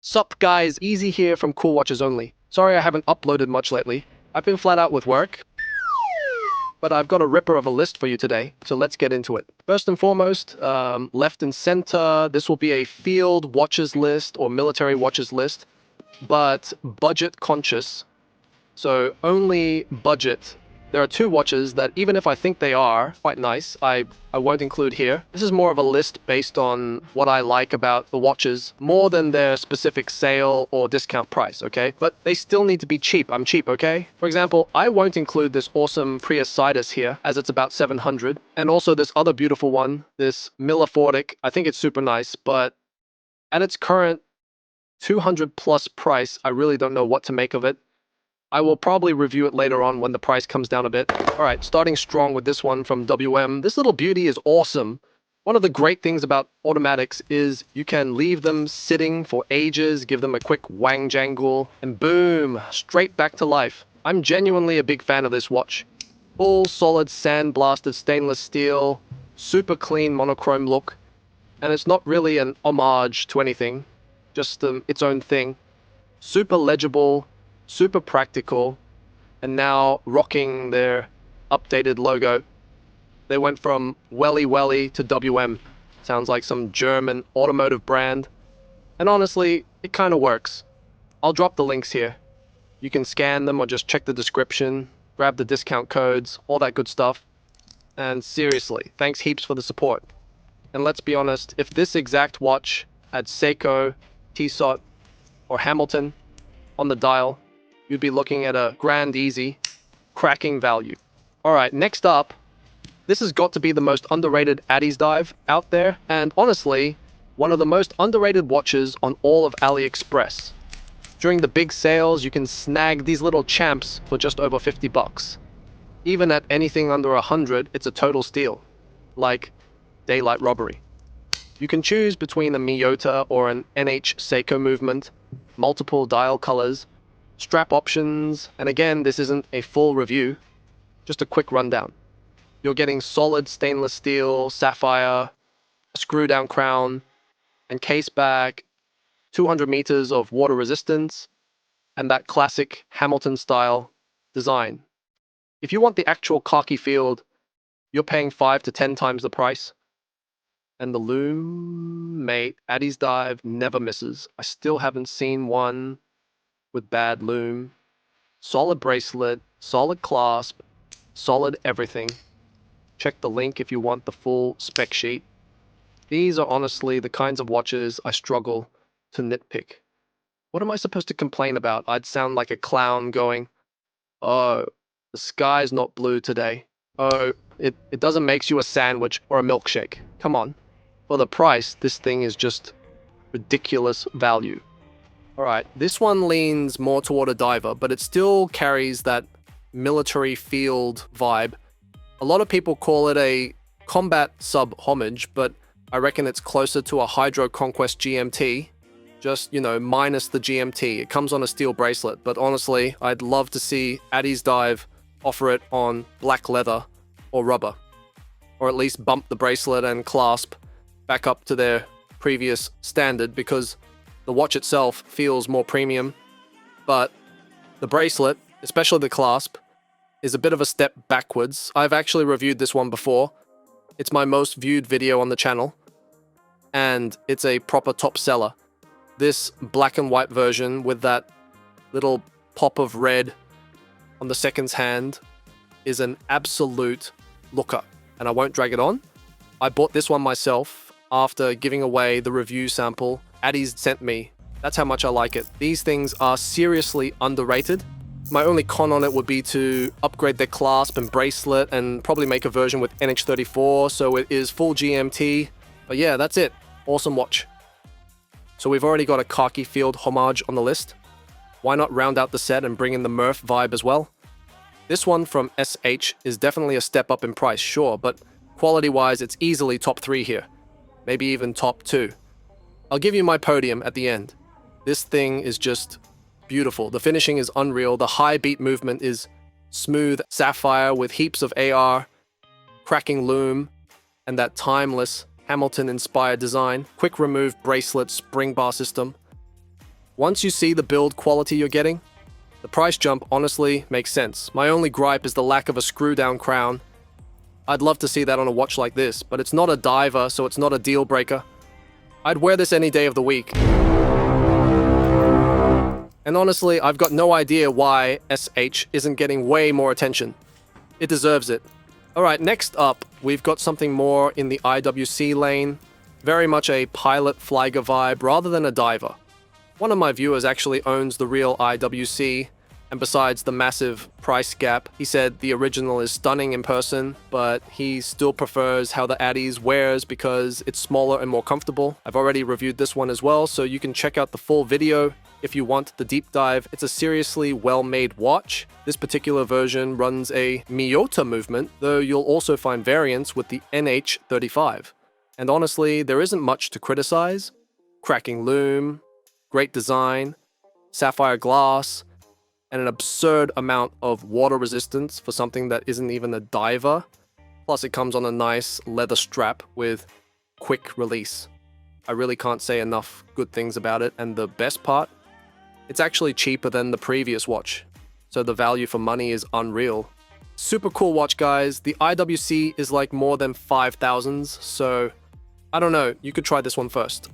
Sup guys, Easy here from Cool Watches Only. Sorry I haven't uploaded much lately. I've been flat out with work, but I've got a ripper of a list for you today, so let's get into it. First and foremost, left and center, this will be a field watches list or military watches list, but budget conscious. So only budget. There are two watches that even if I think they are quite nice, I won't include here. This is more of a list based on what I like about the watches, more than their specific sale or discount price, okay? But they still need to be cheap. I'm cheap, okay? For example, I won't include this awesome PODIUM here, as it's about 700. And also this other beautiful one, this Milifortic. I think it's super nice, but at its current 200 plus price, I really don't know what to make of it. I will probably review it later on when the price comes down a bit. Alright, starting strong with this one from WM. This little beauty is awesome. One of the great things about automatics is you can leave them sitting for ages, give them a quick wang jangle, and boom, straight back to life. I'm genuinely a big fan of this watch. Full solid sandblasted stainless steel, super clean monochrome look, and it's not really an homage to anything, just its own thing. Super legible, super practical, and now rocking their updated logo. They went from Welly Welly to WM. Sounds like some German automotive brand. And honestly, it kind of works. I'll drop the links here. You can scan them or just check the description, grab the discount codes, all that good stuff. And seriously, thanks heaps for the support. And let's be honest, if this exact watch had Seiko, Tissot, or Hamilton on the dial, you'd be looking at a grand easy, cracking value. Alright, next up, this has got to be the most underrated Addiesdive out there, and honestly, one of the most underrated watches on all of AliExpress. During the big sales, you can snag these little champs for just over 50 bucks. Even at anything under 100, it's a total steal, like daylight robbery. You can choose between a Miyota or an NH Seiko movement, multiple dial colors, strap options, and again, this isn't a full review, just a quick rundown. You're getting solid stainless steel, sapphire, a screw-down crown, and case back, 200 meters of water resistance, and that classic Hamilton-style design. If you want the actual K.Field, you're paying 5 to 10 times the price. And the Lume, mate, Addiesdive never misses. I still haven't seen one with bad Lume. Solid bracelet, solid clasp, solid everything. Check the link if you want the full spec sheet. These are honestly the kinds of watches I struggle to nitpick. What am I supposed to complain about? I'd sound like a clown going, oh, the sky's not blue today. Oh, it doesn't make you a sandwich or a milkshake. Come on. For the price, this thing is just ridiculous value. Alright, this one leans more toward a diver, but it still carries that military field vibe. A lot of people call it a combat sub-homage, but I reckon it's closer to a Hydro-conquest GMT. Just, minus the GMT. It comes on a steel bracelet, but honestly, I'd love to see Addiesdive offer it on black leather or rubber. Or at least bump the bracelet and clasp back up to their previous standard, because the watch itself feels more premium, but the bracelet, especially the clasp, is a bit of a step backwards. I've actually reviewed this one before. It's my most viewed video on the channel, and it's a proper top seller. This black and white version with that little pop of red on the seconds hand is an absolute looker, and I won't drag it on. I bought this one myself after giving away the review sample Addies sent me. That's how much I like it. These things are seriously underrated. My only con on it would be to upgrade their clasp and bracelet and probably make a version with NH34 so it is full GMT. But yeah, that's it. Awesome watch. So we've already got a K.Field homage on the list. Why not round out the set and bring in the Murf vibe as well? This one from SH is definitely a step up in price, sure, but quality-wise it's easily top 3 here. Maybe even top 2. I'll give you my podium at the end. This thing is just beautiful. The finishing is unreal. The high beat movement is smooth sapphire with heaps of AR, cracking Lume, and that timeless Hamilton-inspired design. Quick remove bracelet spring bar system. Once you see the build quality you're getting, the price jump honestly makes sense. My only gripe is the lack of a screw-down crown. I'd love to see that on a watch like this, but it's not a diver, so it's not a deal breaker. I'd wear this any day of the week. And honestly, I've got no idea why SH isn't getting way more attention. It deserves it. Alright, next up, we've got something more in the IWC lane. Very much a pilot flagger vibe rather than a diver. One of my viewers actually owns the real IWC, and besides the massive price gap, he said the original is stunning in person, but he still prefers how the Addies wears because it's smaller and more comfortable. I've already reviewed this one as well, so you can check out the full video if you want the deep dive. It's a seriously well-made watch. This particular version runs a Miyota movement, though you'll also find variants with the NH35. And honestly, there isn't much to criticize. Cracking lume, great design, sapphire glass, and an absurd amount of water resistance for something that isn't even a diver. Plus it comes on a nice leather strap with quick release. I really can't say enough good things about it, and the best part, it's actually cheaper than the previous watch, so the value for money is unreal. Super cool watch, guys. The IWC is like more than 5,000s, so I don't know, you could try this one first.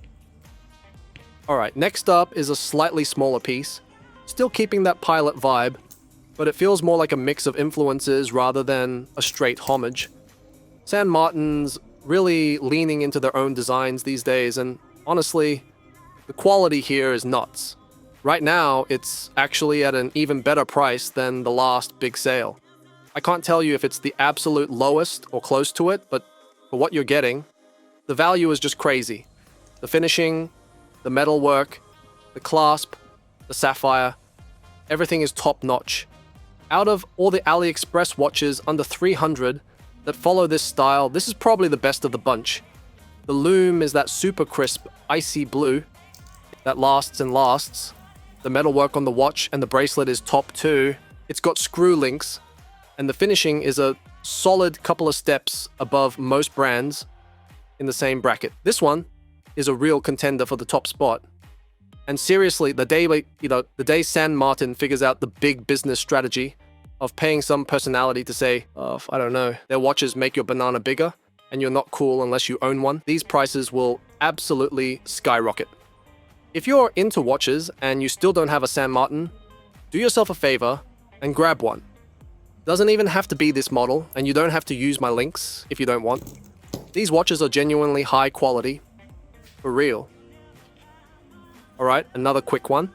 Alright, next up is a slightly smaller piece, still keeping that pilot vibe, but it feels more like a mix of influences rather than a straight homage. San Martin's really leaning into their own designs these days, and honestly, the quality here is nuts. Right now, it's actually at an even better price than the last big sale. I can't tell you if it's the absolute lowest or close to it, but for what you're getting, the value is just crazy. The finishing, the metalwork, the clasp, the sapphire, everything is top-notch. Out of all the AliExpress watches under 300 that follow this style, this is probably the best of the bunch. The lume is that super crisp, icy blue that lasts and lasts. The metalwork on the watch and the bracelet is top too. It's got screw links, and the finishing is a solid couple of steps above most brands in the same bracket. This one is a real contender for the top spot. And seriously, the day San Martin figures out the big business strategy of paying some personality to say, I don't know, their watches make your banana bigger, and you're not cool unless you own one, these prices will absolutely skyrocket. If you're into watches and you still don't have a San Martin, do yourself a favor and grab one. Doesn't even have to be this model, and you don't have to use my links if you don't want. These watches are genuinely high quality. For real. Alright, another quick one.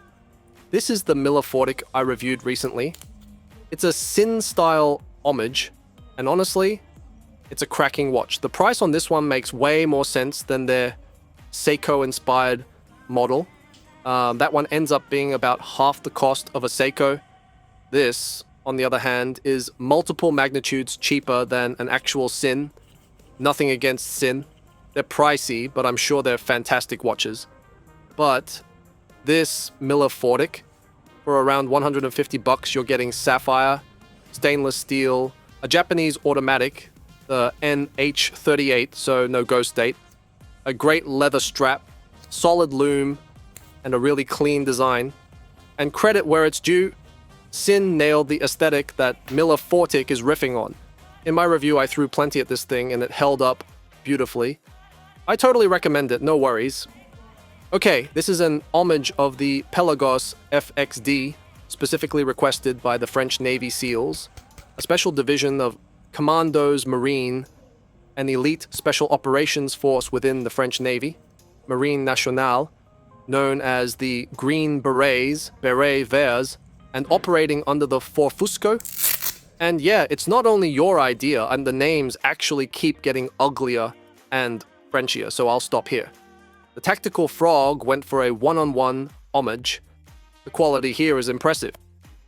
This is the Milifortic I reviewed recently. It's a Sinn style homage, and honestly, it's a cracking watch. The price on this one makes way more sense than their Seiko inspired model. That one ends up being about half the cost of a Seiko. This, on the other hand, is multiple magnitudes cheaper than an actual Sinn. Nothing against Sinn. They're pricey, but I'm sure they're fantastic watches. But this Milifortic, for around 150 bucks, you're getting sapphire, stainless steel, a Japanese automatic, the NH38, so no ghost date, a great leather strap, solid lume, and a really clean design. And credit where it's due, Sinn nailed the aesthetic that Milifortic is riffing on. In my review, I threw plenty at this thing and it held up beautifully. I totally recommend it, no worries. Okay, this is an homage of the Pelagos FXD, specifically requested by the French Navy SEALs, a special division of Commandos Marine, an elite special operations force within the French Navy, Marine Nationale, known as the Green Berets, Beret Verts, and operating under the Forfusco. And yeah, it's not only your idea, and the names actually keep getting uglier and Frenchier, so I'll stop here. The Tactical Frog went for a one-on-one homage. The quality here is impressive.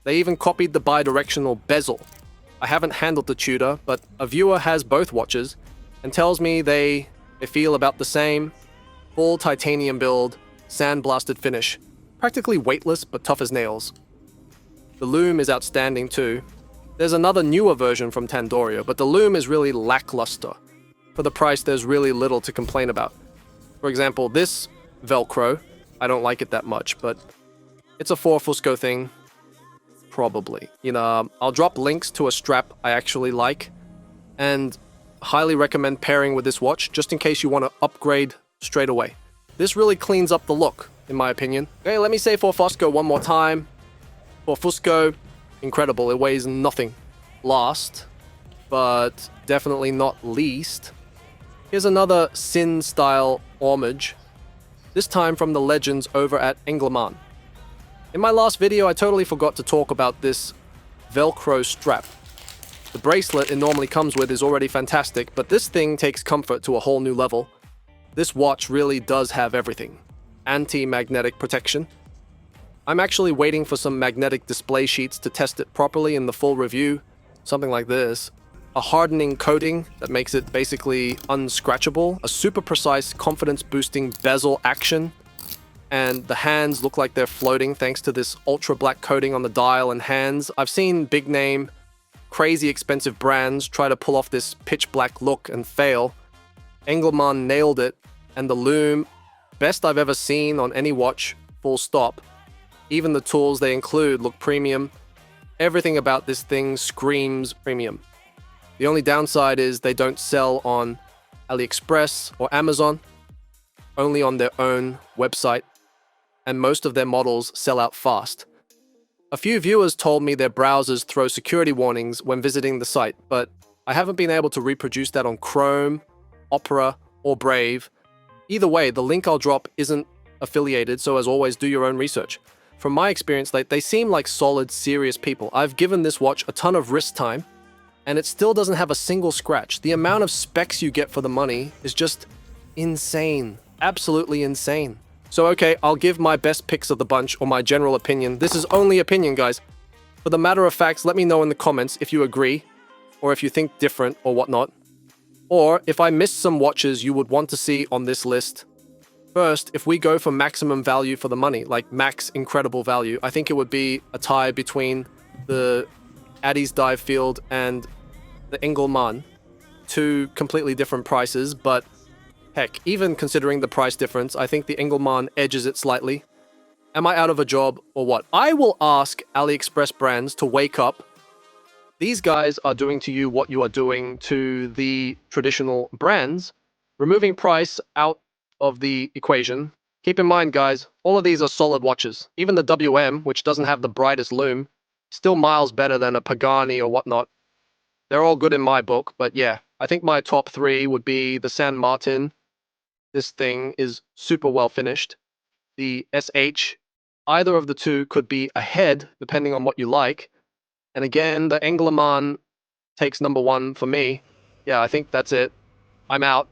They even copied the bidirectional bezel. I haven't handled the Tudor, but a viewer has both watches and tells me they feel about the same. Full titanium build, sandblasted finish. Practically weightless, but tough as nails. The lume is outstanding too. There's another newer version from Tandorio, but the lume is really lackluster. For the price, there's really little to complain about. For example, this Velcro, I don't like it that much, but It's a 4 Fusco thing. Probably. You know, I'll drop links to a strap I actually like, and highly recommend pairing with this watch just in case you want to upgrade straight away. This really cleans up the look, in my opinion. Okay, let me say for Fusco one more time. For Fusco, incredible. It weighs nothing. Last, but definitely not least, here's another Sinn style homage, this time from the legends over at Englemaan. In my last video, I totally forgot to talk about this Velcro strap. The bracelet it normally comes with is already fantastic, but this thing takes comfort to a whole new level. This watch really does have everything. Anti-magnetic protection. I'm actually waiting for some magnetic display sheets to test it properly in the full review. Something like this. A hardening coating that makes it basically unscratchable. A super precise confidence-boosting bezel action. And the hands look like they're floating thanks to this ultra black coating on the dial and hands. I've seen big name, crazy expensive brands try to pull off this pitch black look and fail. Englemaan nailed it, and the Lume, best I've ever seen on any watch, full stop. Even the tools they include look premium. Everything about this thing screams premium. The only downside is they don't sell on AliExpress or Amazon, only on their own website, and most of their models sell out fast. A few viewers told me their browsers throw security warnings when visiting the site, but I haven't been able to reproduce that on Chrome, Opera, or Brave. Either way, the link I'll drop isn't affiliated, so as always, do your own research. From my experience, they seem like solid, serious people. I've given this watch a ton of wrist time, and it still doesn't have a single scratch. The amount of specs you get for the money is just insane. Absolutely insane. So okay, I'll give my best picks of the bunch, or my general opinion. This is only opinion, guys. For the matter of facts, let me know in the comments if you agree, or if you think different, or whatnot. Or if I missed some watches you would want to see on this list. First, if we go for maximum value for the money, like max incredible value, I think it would be a tie between the Addiesdive Pilot and the Englemaan. Two completely different prices, but heck, even considering the price difference, I think the Englemaan edges it slightly. Am I out of a job or what? I will ask AliExpress brands to wake up. These guys are doing to you what you are doing to the traditional brands, removing price out of the equation. Keep in mind, guys, all of these are solid watches. Even the WM, which doesn't have the brightest lume, still miles better than a Pagani or whatnot. They're all good in my book, but yeah, I think my top three would be the San Martin. This thing is super well finished. The SH, either of the two could be ahead, depending on what you like. And again, the Englemaan takes number one for me. Yeah, I think that's it. I'm out.